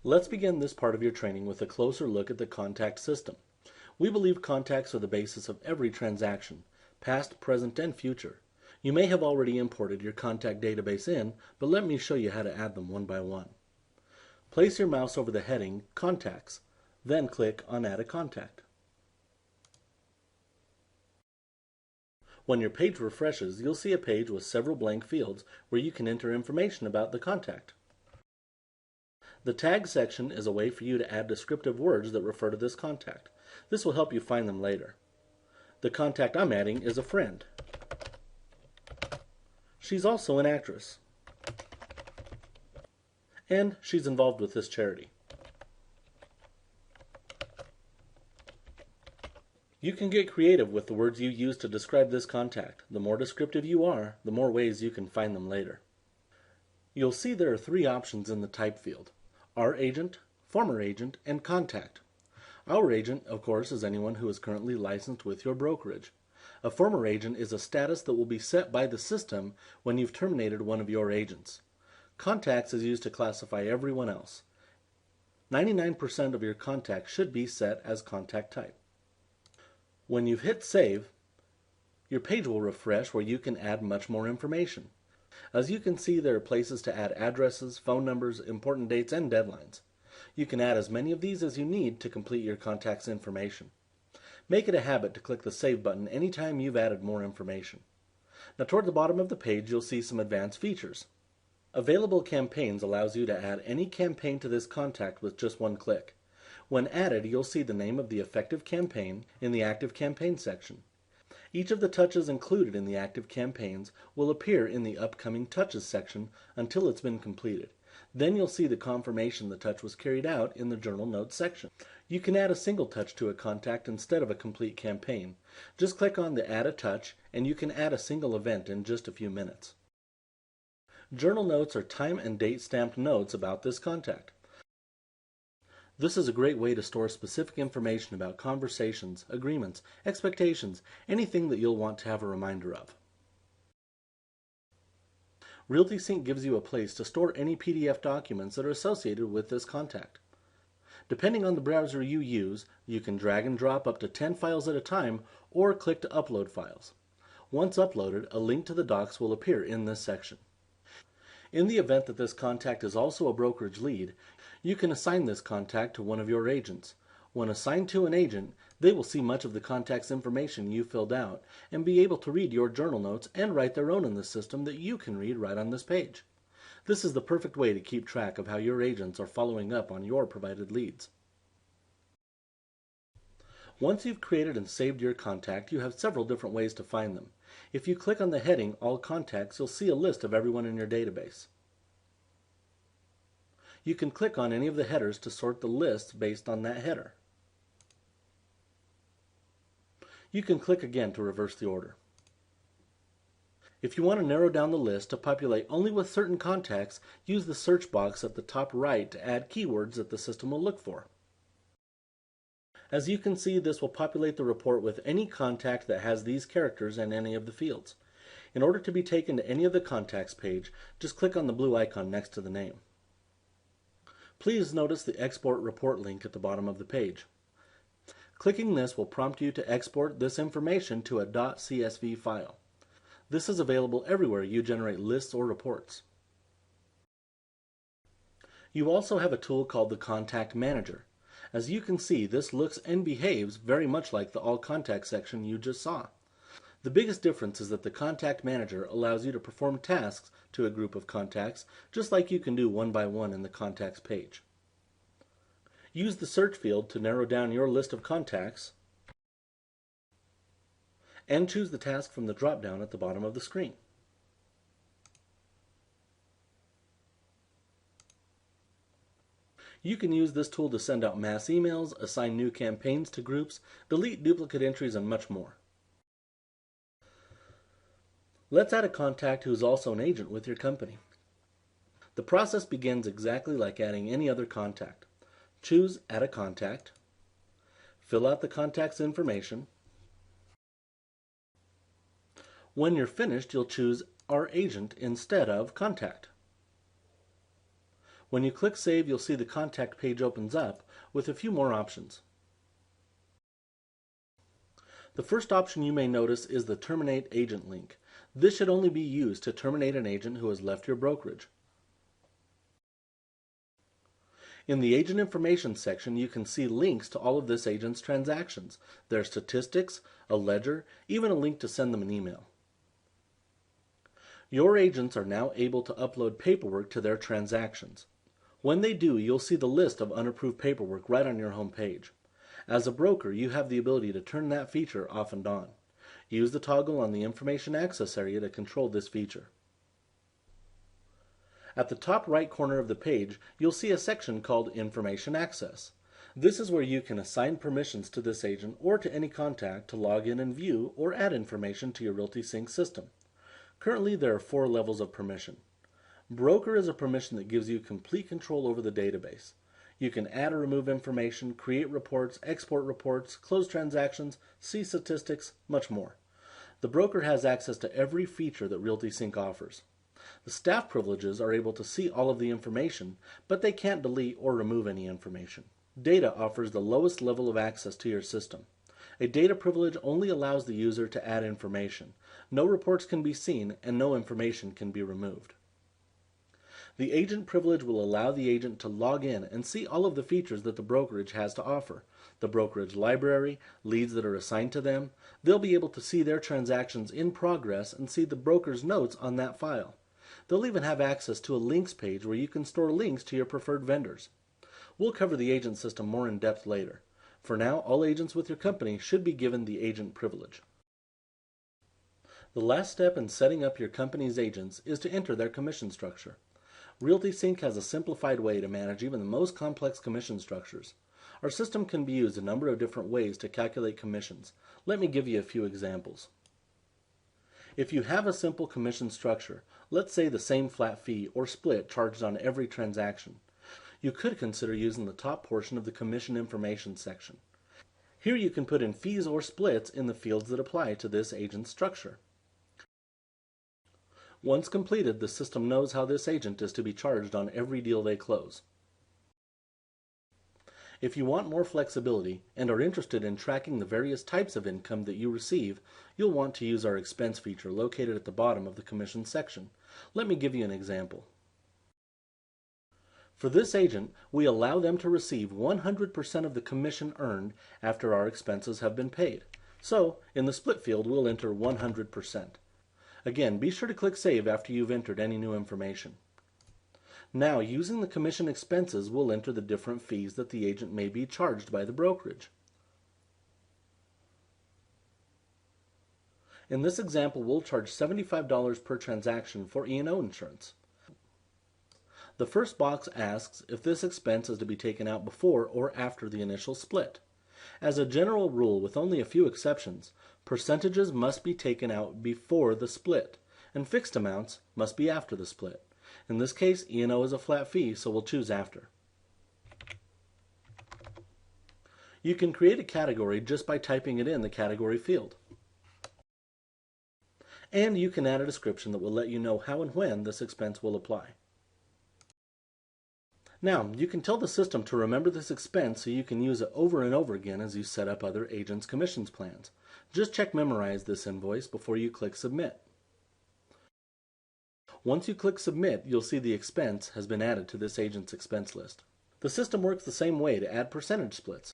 Let's begin this part of your training with a closer look at the contact system. We believe contacts are the basis of every transaction, past, present, and future. You may have already imported your contact database in, but let me show you how to add them one by one. Place your mouse over the heading Contacts, then click on Add a Contact. When your page refreshes, you'll see a page with several blank fields where you can enter information about the contact. The tag section is a way for you to add descriptive words that refer to this contact. This will help you find them later. The contact I'm adding is a friend. She's also an actress. And she's involved with this charity. You can get creative with the words you use to describe this contact. The more descriptive you are, the more ways you can find them later. You'll see there are three options in the type field: Our Agent, Former Agent, and Contact. Our Agent, of course, is anyone who is currently licensed with your brokerage. A Former Agent is a status that will be set by the system when you've terminated one of your agents. Contacts is used to classify everyone else. 99% of your contacts should be set as contact type. When you've hit Save, your page will refresh where you can add much more information. As you can see, there are places to add addresses, phone numbers, important dates, and deadlines. You can add as many of these as you need to complete your contact's information. Make it a habit to click the Save button anytime you've added more information. Now toward the bottom of the page, you'll see some advanced features. Available Campaigns allows you to add any campaign to this contact with just one click. When added, you'll see the name of the effective campaign in the Active Campaign section. Each of the touches included in the active campaigns will appear in the Upcoming Touches section until it's been completed. Then you'll see the confirmation the touch was carried out in the Journal Notes section. You can add a single touch to a contact instead of a complete campaign. Just click on the Add a Touch and you can add a single event in just a few minutes. Journal Notes are time and date stamped notes about this contact. This is a great way to store specific information about conversations, agreements, expectations, anything that you'll want to have a reminder of. Realty Sync gives you a place to store any PDF documents that are associated with this contact. Depending on the browser you use, you can drag and drop up to 10 files at a time or click to upload files. Once uploaded, a link to the docs will appear in this section. In the event that this contact is also a brokerage lead, you can assign this contact to one of your agents. When assigned to an agent, they will see much of the contact's information you filled out and be able to read your journal notes and write their own in the system that you can read right on this page. This is the perfect way to keep track of how your agents are following up on your provided leads. Once you've created and saved your contact, you have several different ways to find them. If you click on the heading All Contacts, you'll see a list of everyone in your database. You can click on any of the headers to sort the lists based on that header. You can click again to reverse the order. If you want to narrow down the list to populate only with certain contacts, use the search box at the top right to add keywords that the system will look for. As you can see, this will populate the report with any contact that has these characters in any of the fields. In order to be taken to any of the contacts page, just click on the blue icon next to the name. Please notice the Export Report link at the bottom of the page. Clicking this will prompt you to export this information to a .csv file. This is available everywhere you generate lists or reports. You also have a tool called the Contact Manager. As you can see, this looks and behaves very much like the All Contacts section you just saw. The biggest difference is that the Contact Manager allows you to perform tasks to a group of contacts, just like you can do one by one in the Contacts page. Use the search field to narrow down your list of contacts, and choose the task from the drop-down at the bottom of the screen. You can use this tool to send out mass emails, assign new campaigns to groups, delete duplicate entries, and much more. Let's add a contact who is also an agent with your company. The process begins exactly like adding any other contact. Choose Add a Contact, fill out the contact's information. When you're finished, you'll choose Our Agent instead of Contact. When you click Save, you'll see the contact page opens up with a few more options. The first option you may notice is the Terminate Agent link. This should only be used to terminate an agent who has left your brokerage. In the Agent Information section, you can see links to all of this agent's transactions, their statistics, a ledger, even a link to send them an email. Your agents are now able to upload paperwork to their transactions. When they do, you'll see the list of unapproved paperwork right on your home page. As a broker, you have the ability to turn that feature off and on. Use the toggle on the Information Access area to control this feature. At the top right corner of the page, you'll see a section called Information Access. This is where you can assign permissions to this agent or to any contact to log in and view or add information to your Realty Sync system. Currently, there are 4 levels of permission. Broker is a permission that gives you complete control over the database. You can add or remove information, create reports, export reports, close transactions, see statistics, much more. The broker has access to every feature that Realty Sync offers. The staff privileges are able to see all of the information, but they can't delete or remove any information. Data offers the lowest level of access to your system. A data privilege only allows the user to add information. No reports can be seen and no information can be removed. The agent privilege will allow the agent to log in and see all of the features that the brokerage has to offer. The brokerage library, leads that are assigned to them. They'll be able to see their transactions in progress and see the broker's notes on that file. They'll even have access to a links page where you can store links to your preferred vendors. We'll cover the agent system more in depth later. For now, all agents with your company should be given the agent privilege. The last step in setting up your company's agents is to enter their commission structure. Realty Sync has a simplified way to manage even the most complex commission structures. Our system can be used a number of different ways to calculate commissions. Let me give you a few examples. If you have a simple commission structure, let's say the same flat fee or split charged on every transaction, you could consider using the top portion of the commission information section. Here you can put in fees or splits in the fields that apply to this agent structure. Once completed, the system knows how this agent is to be charged on every deal they close. If you want more flexibility and are interested in tracking the various types of income that you receive, you'll want to use our expense feature located at the bottom of the commission section. Let me give you an example. For this agent, we allow them to receive 100% of the commission earned after our expenses have been paid. So, in the split field, we'll enter 100%. Again, be sure to click Save after you've entered any new information. Now, using the commission expenses, we'll enter the different fees that the agent may be charged by the brokerage. In this example, we'll charge $75 per transaction for E&O insurance. The first box asks if this expense is to be taken out before or after the initial split. As a general rule, with only a few exceptions, percentages must be taken out before the split, and fixed amounts must be after the split. In this case, E&O is a flat fee, so we'll choose after. You can create a category just by typing it in the category field. And you can add a description that will let you know how and when this expense will apply. Now, you can tell the system to remember this expense so you can use it over and over again as you set up other agents' commissions plans. Just check Memorize this invoice before you click Submit. Once you click Submit, you'll see the expense has been added to this agent's expense list. The system works the same way to add percentage splits.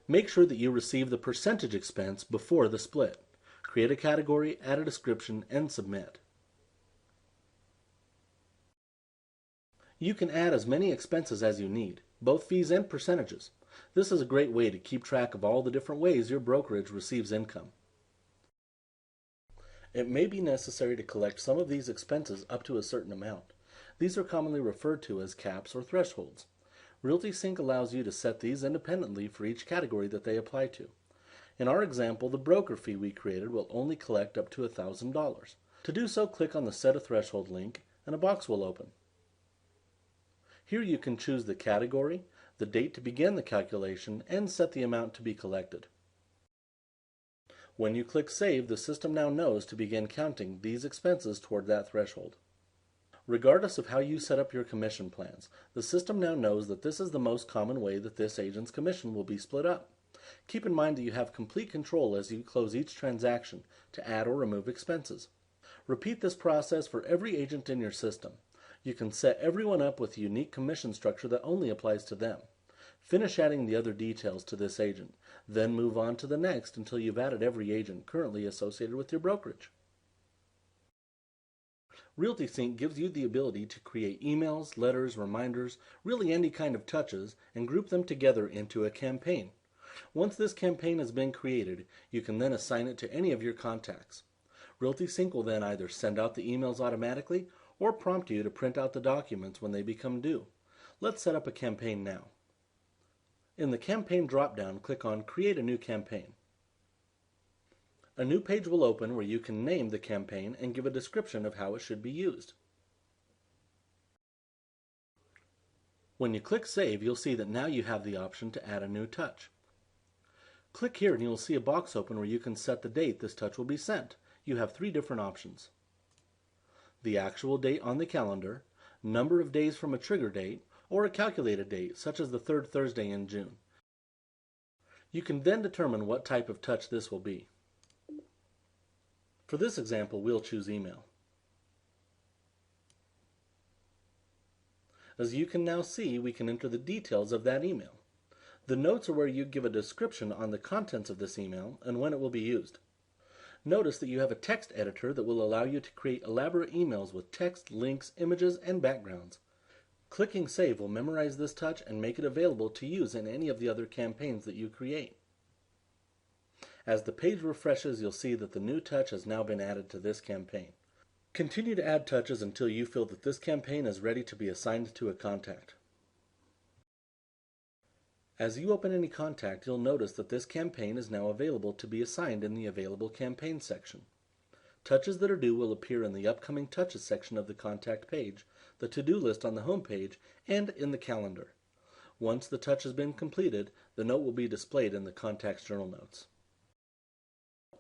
Make sure that you receive the percentage expense before the split. Create a category, add a description, and submit. You can add as many expenses as you need, both fees and percentages. This is a great way to keep track of all the different ways your brokerage receives income. It may be necessary to collect some of these expenses up to a certain amount. These are commonly referred to as caps or thresholds. Realty Sync allows you to set these independently for each category that they apply to. In our example, the broker fee we created will only collect up to $1,000. To do so, click on the Set a Threshold link and a box will open. Here you can choose the category, the date to begin the calculation, and set the amount to be collected. When you click Save, the system now knows to begin counting these expenses toward that threshold. Regardless of how you set up your commission plans, the system now knows that this is the most common way that this agent's commission will be split up. Keep in mind that you have complete control as you close each transaction to add or remove expenses. Repeat this process for every agent in your system. You can set everyone up with a unique commission structure that only applies to them. Finish adding the other details to this agent, then move on to the next until you've added every agent currently associated with your brokerage. Realty Sync gives you the ability to create emails, letters, reminders, really any kind of touches, and group them together into a campaign. Once this campaign has been created, you can then assign it to any of your contacts. Realty Sync will then either send out the emails automatically or prompt you to print out the documents when they become due. Let's set up a campaign now. In the Campaign drop-down, click on Create a New Campaign. A new page will open where you can name the campaign and give a description of how it should be used. When you click Save, you'll see that now you have the option to add a new touch. Click here and you'll see a box open where you can set the date this touch will be sent. You have 3 different options: the actual date on the calendar, number of days from a trigger date, or a calculated date, such as the 3rd Thursday in June. You can then determine what type of touch this will be. For this example, we'll choose email. As you can now see, we can enter the details of that email. The notes are where you give a description on the contents of this email and when it will be used. Notice that you have a text editor that will allow you to create elaborate emails with text, links, images, and backgrounds. Clicking Save will memorize this touch and make it available to use in any of the other campaigns that you create. As the page refreshes, you'll see that the new touch has now been added to this campaign. Continue to add touches until you feel that this campaign is ready to be assigned to a contact. As you open any contact, you'll notice that this campaign is now available to be assigned in the Available Campaigns section. Touches that are due will appear in the Upcoming Touches section of the contact page, the to-do list on the home page, and in the calendar. Once the touch has been completed, the note will be displayed in the contact's journal notes.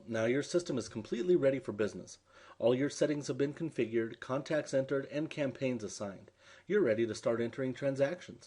Now your system is completely ready for business. All your settings have been configured, contacts entered, and campaigns assigned. You're ready to start entering transactions.